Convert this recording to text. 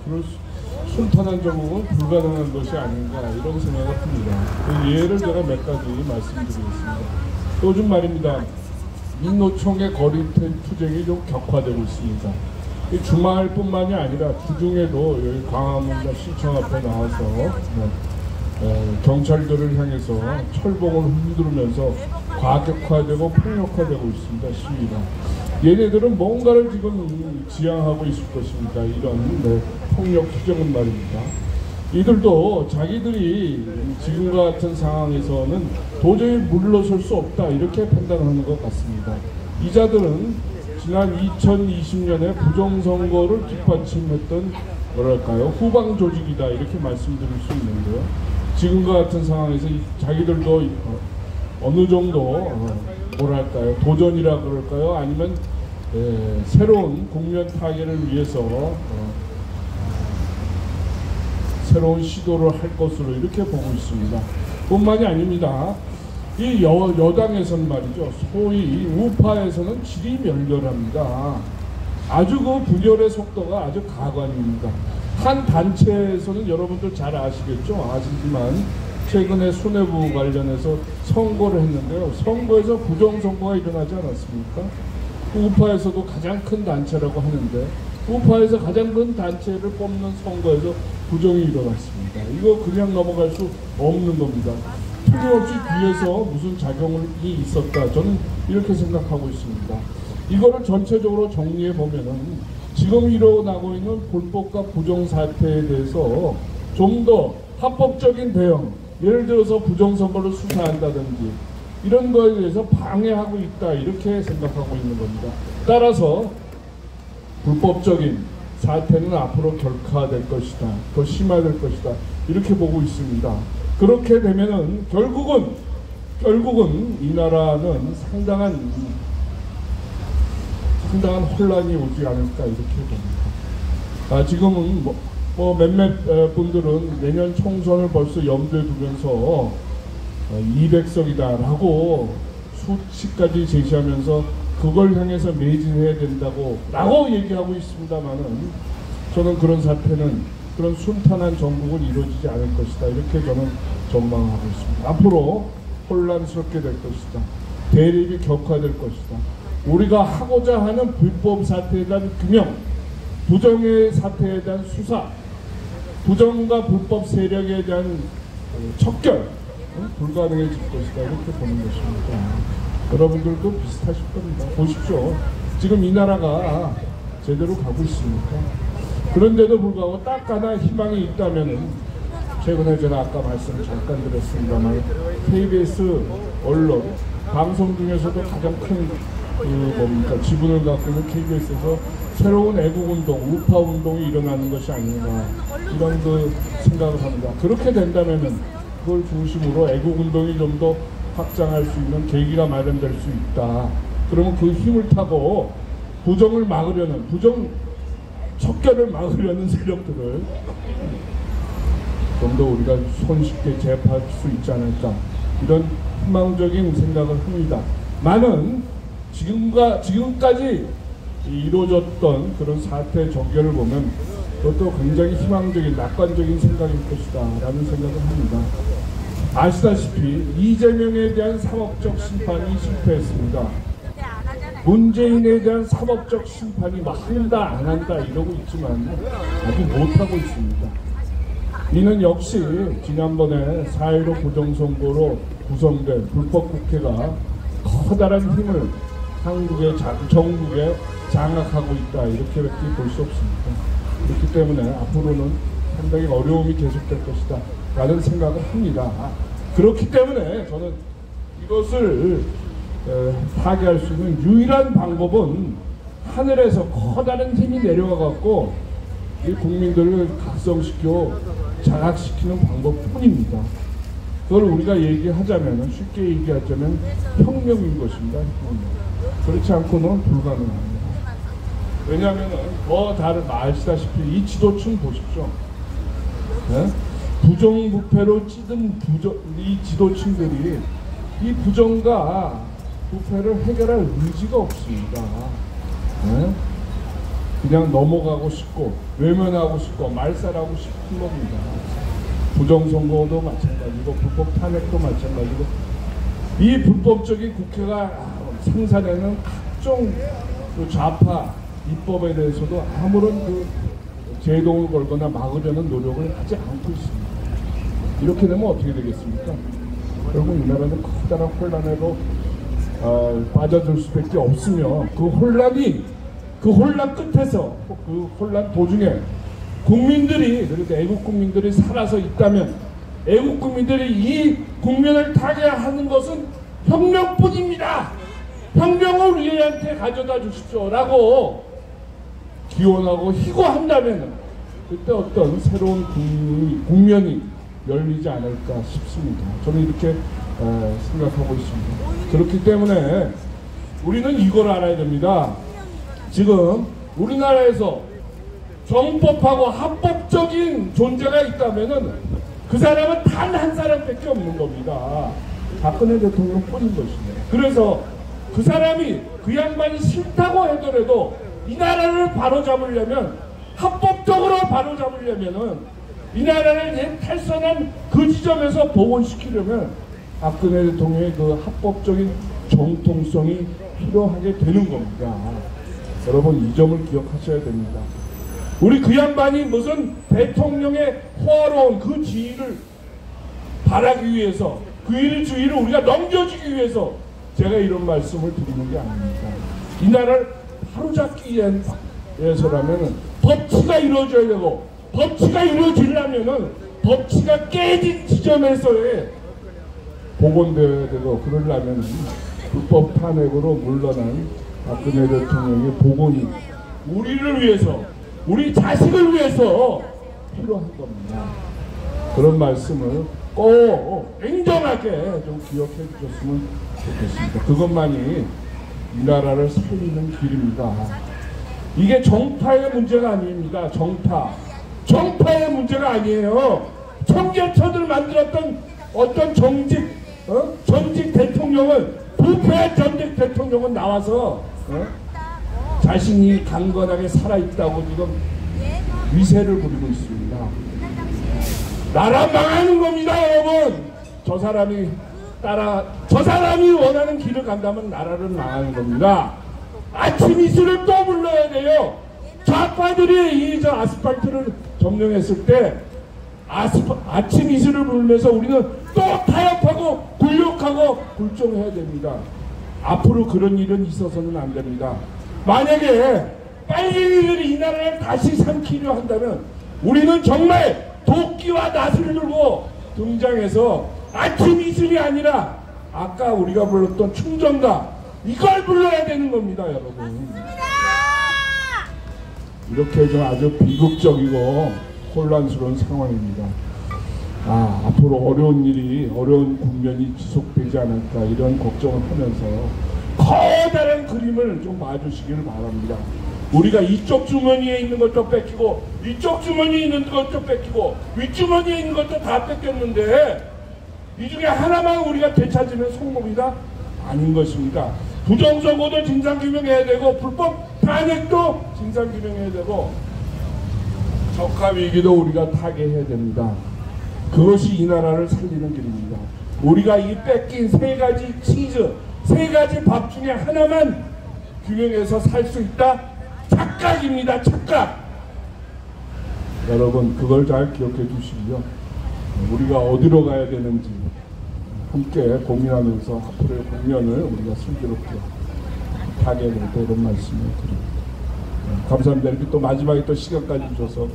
그럴 순탄한 정국은 불가능한 것이 아닌가 이런 생각이 듭니다. 그 예를 제가 몇 가지 말씀드리겠습니다. 요즘 말입니다. 민노총의 거리 투쟁이 좀 격화되고 있습니다. 이 주말뿐만이 아니라 주중에도 여기 광화문과 시청 앞에 나와서 경찰들을 향해서 철봉을 휘두르면서 과격화되고 폭력화되고 있습니다. 시위가. 얘네들은 뭔가를 지금 지향하고 있을 것입니다. 이런 폭력 투쟁은 말입니다. 이들도 자기들이 지금과 같은 상황에서는 도저히 물러설 수 없다 이렇게 판단하는 것 같습니다. 이자들은 지난 2020년에 부정선거를 뒷받침했던 뭐랄까요 후방 조직이다 이렇게 말씀드릴 수 있는데요. 지금과 같은 상황에서 자기들도 어느 정도 뭐랄까요 도전이라 그럴까요 아니면 새로운 국면 타개를 위해서 새로운 시도를 할 것으로 이렇게 보고 있습니다. 뿐만이 아닙니다. 이 여당에서는 말이죠. 소위 우파에서는 질이 멸렬합니다. 아주 그 분열의 속도가 아주 가관입니다. 한 단체에서는 여러분들 잘 아시겠죠? 아시지만 최근에 수뇌부 관련해서 선거를 했는데요. 선거에서 부정선거가 일어나지 않았습니까? 우파에서도 가장 큰 단체라고 하는데 우파에서 가장 큰 단체를 뽑는 선거에서 부정이 일어났습니다. 이거 그냥 넘어갈 수 없는 겁니다. 틀림없이 뒤에서 무슨 작용이 있었다. 저는 이렇게 생각하고 있습니다. 이거를 전체적으로 정리해 보면은 지금 일어나고 있는 불법과 부정 사태에 대해서 좀 더 합법적인 대응, 예를 들어서 부정선거를 수사한다든지 이런 거에 대해서 방해하고 있다 이렇게 생각하고 있는 겁니다. 따라서 불법적인 사태는 앞으로 격화될 것이다. 더 심화될 것이다. 이렇게 보고 있습니다. 그렇게 되면은 결국은 이 나라는 상당한 혼란이 오지 않을까 이렇게 봅니다. 지금은 몇몇 분들은 내년 총선을 벌써 염두에 두면서 200석이다라고 수치까지 제시하면서 그걸 향해서 매진해야 된다고 얘기하고 있습니다만은 저는 그런 사태는 그런 순탄한 정국은 이루어지지 않을 것이다 이렇게 저는 전망하고 있습니다. 앞으로 혼란스럽게 될 것이다. 대립이 격화될 것이다. 우리가 하고자 하는 불법 사태에 대한 규명, 부정의 사태에 대한 수사, 부정과 불법 세력에 대한 척결 불가능해질 것이다 이렇게 보는 것입니다. 여러분들도 비슷하실 겁니다. 보십시오. 지금 이 나라가 제대로 가고 있습니까? 그런데도 불구하고 딱 하나 희망이 있다면은 최근에 제가 아까 말씀 잠깐 드렸습니다만 KBS 언론 방송 중에서도 가장 큰 지분을 갖고 있는 KBS에서 새로운 애국운동, 우파운동이 일어나는 것이 아닌가 이런 생각을 합니다. 그렇게 된다면은 그걸 중심으로 애국운동이 좀 더 확장할 수 있는 계기가 마련될 수 있다. 그러면 그 힘을 타고 부정을 막으려는, 부정 척결을 막으려는 세력들을 좀 더 우리가 손쉽게 제압할 수 있지 않을까 이런 희망적인 생각을 합니다. 많은 지금까지 이루어졌던 그런 사태 전개를 보면 그것도 굉장히 희망적인 낙관적인 생각일 것이다 라는 생각을 합니다. 아시다시피 이재명에 대한 사법적 심판이 실패했습니다. 문재인에 대한 사법적 심판이 한다 안 한다 이러고 있지만 아직 못하고 있습니다. 이는 역시 지난번에 4.15 부정선거로 구성된 불법국회가 커다란 힘을 한국의 정국에 장악하고 있다 이렇게밖에 볼 수 없습니다. 그렇기 때문에 앞으로는 상당히 어려움이 계속될 것이다 라는 생각을 합니다. 그렇기 때문에 저는 이것을 파괴할 수 있는 유일한 방법은 하늘에서 커다란 힘이 내려와 갖고 이 국민들을 각성시켜 장악시키는 방법뿐입니다. 그걸 우리가 얘기하자면, 쉽게 얘기하자면 혁명인 것입니다. 그렇지 않고는 불가능합니다. 왜냐하면 더 다른 아시다시피 이 지도층 보십시오. 네? 부정부패로 찌든 이 지도층들이 이 부정과 부패를 해결할 의지가 없습니다. 네? 그냥 넘어가고 싶고 외면하고 싶고 말살하고 싶은 겁니다. 부정선거도 마찬가지고 불법 탄핵도 마찬가지고 이 불법적인 국회가 생산하는 각종 그 좌파 입법에 대해서도 아무런 그 제동을 걸거나 막으려는 노력을 하지 않고 있습니다. 이렇게 되면 어떻게 되겠습니까? 결국 이 나라는 커다란 혼란으로 빠져들 수밖에 없으며 그 혼란 끝에서 그 혼란 도중에 국민들이 그래도 애국 국민들이 살아서 있다면 애국 국민들이 이 국면을 타개하는 것은 혁명뿐입니다. 혁명을 우리한테 가져다 주십시오라고 기원하고 희고한다면 그때 어떤 새로운 국면이 열리지 않을까 싶습니다. 저는 이렇게 생각하고 있습니다. 그렇기 때문에 우리는 이걸 알아야 됩니다. 지금 우리나라에서 정법하고 합법적인 존재가 있다면은 그 사람은 단 한 사람밖에 없는 겁니다. 박근혜 대통령뿐인 것입니다. 그래서 그 사람이 그 양반이 싫다고 하더라도 이 나라를 바로잡으려면 합법적으로 바로잡으려면은 이 나라를 탈선한 그 지점에서 복원시키려면 박근혜 대통령의 그 합법적인 정통성이 필요하게 되는 겁니다. 여러분 이 점을 기억하셔야 됩니다. 우리 그 양반이 무슨 대통령의 호화로운 그 지위를 바라기 위해서 그 일 주의를 우리가 넘겨주기 위해서 제가 이런 말씀을 드리는 게 아닙니다. 이 나라를 바로잡기 위해서라면 법치가 이루어져야 되고 법치가 이루어지려면 법치가 깨진 지점에서의 복원되어야 되고 그러려면 불법 탄핵으로 물러난 박근혜 대통령의 복원이 우리를 위해서 우리 자식을 위해서 필요한 겁니다. 그런 말씀을 꼭 냉정하게 좀 기억해 주셨으면 좋겠습니다. 그것만이 이 나라를 살리는 길입니다. 이게 정파의 문제가 아닙니다. 정파의 문제가 아니에요. 청계천을 만들었던 어떤 전직 대통령은 부패 전직 대통령은 나와서 자신이 강건하게 살아있다고 지금 위세를 부리고 있습니다. 나라 망하는 겁니다, 여러분. 저 사람이 원하는 길을 간다면 나라를 망하는 겁니다. 아침 이슬을 또 불러야 돼요. 좌파들이 이 아스팔트를 점령했을 때 아침 이슬을 부르면서 우리는 또 타협하고 굴욕하고 굴종해야 됩니다. 앞으로 그런 일은 있어서는 안 됩니다. 만약에 빨갱이들이 이 나라를 다시 삼키려 한다면 우리는 정말 도끼와 낫을 들고 등장해서 아침 이슬이 아니라 아까 우리가 불렀던 충정가 이걸 불러야 되는 겁니다, 여러분. 이렇게 좀 아주 비극적이고 혼란스러운 상황입니다. 앞으로 어려운 국면이 지속되지 않을까 이런 걱정을 하면서 커다란 그림을 좀 봐주시기를 바랍니다. 우리가 이쪽 주머니에 있는 것도 뺏기고 이쪽 주머니에 있는 것도 뺏기고 윗주머니에 있는 것도 다 뺏겼는데 이 중에 하나만 우리가 되찾으면 성공이다? 아닌 것입니다. 부정선거도 진상규명해야 되고 불법 탄핵도 진상규명해야 되고 적합위기도 우리가 타개해야 됩니다. 그것이 이 나라를 살리는 길입니다. 우리가 이 뺏긴 세 가지 밥 중에 하나만 규명해서 살 수 있다? 착각입니다. 착각. 여러분 그걸 잘 기억해 주시고요. 우리가 어디로 가야 되는지 함께 고민하면서 앞으로의 국면을 우리가 슬기롭게 타개해야 될 이런 말씀을 드립니다. 감사합니다. 이렇게 또 마지막에 또 시간까지 주셔서